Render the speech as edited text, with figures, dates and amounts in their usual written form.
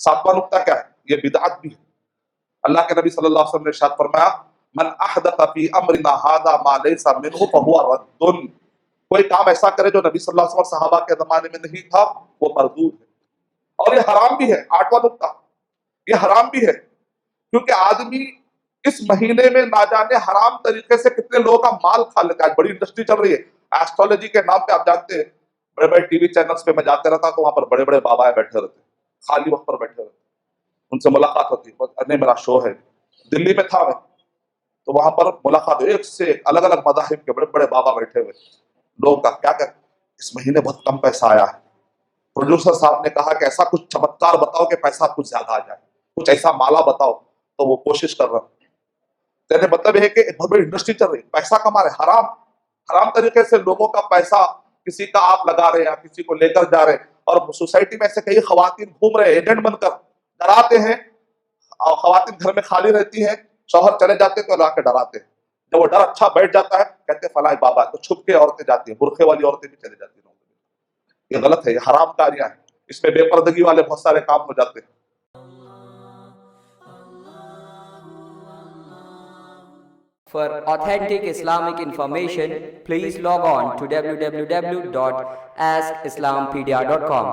सातवां नुक्ता क्या है? ये बिदअत भी है। अल्लाह के नबी सल्लल्लाहु अलैहि वसल्लम ने इरशाद फरमाया, मन अहदथ फी अमरिना हादा मा लैसा मिनहु फहुवा रद्दुन। कोई काम ऐसा करे जो नबी सल्लल्लाहु अलैहि वसल्लम सहाबा के जमाने में नहीं था, वो मरदूद है। और ये हराम भी है। आठवां नुक्ता, ये हराम भी है, क्योंकि आदमी इस महीने में ना जाने हराम तरीके से कितने लोगों का माल खा लेता है। बड़ी इंडस्ट्री चल रही है एस्ट्रोलॉजी के नाम पे। आप जानते हैं, बड़े बड़े टीवी चैनल्स पे मैं जाते रहता, तो वहां पर बड़े बड़े बाबा बैठे रहते, खाली वक्त पर बैठे रहते, उनसे मुलाकात होती है। अरे मेरा शो है, दिल्ली में था मैं, तो वहां पर मुलाकात, एक से एक अलग अलग मज़ाहिब के बड़े बड़े बाबा बैठे हुए। लोग का क्या कर, इस महीने बहुत कम पैसा आया है, प्रोड्यूसर साहब ने कहा कि ऐसा कुछ चमत्कार बताओ कि पैसा कुछ ज्यादा आ जाए, कुछ ऐसा माला बताओ। तो वो कोशिश कर रहा है। कहने मतलब है कि एक बहुत बड़ी इंडस्ट्री चल रही है, पैसा कमा रहे, हराम हराम तरीके से लोगों का पैसा किसी का आप लगा रहे हैं या किसी को लेकर जा रहे हैं। और सोसाइटी में ऐसे कई खवातीन घूम रहे हैं एजेंट बनकर, डराते हैं। और खवातीन घर में खाली रहती हैं, शौहर चले जाते हैं तो ला के डराते हैं। जब वो डर अच्छा बैठ जाता है, कहते हैं फलां बाबा है, तो छुप के औरतें जाती हैं, बुरखे वाली औरतें भी चली जाती हैं। ये गलत है, ये हराम कारियां है, इसमें बेपर्दगी वाले बहुत सारे काम हो जाते हैं। For authentic Islamic information, please log on to www.askislampedia.com.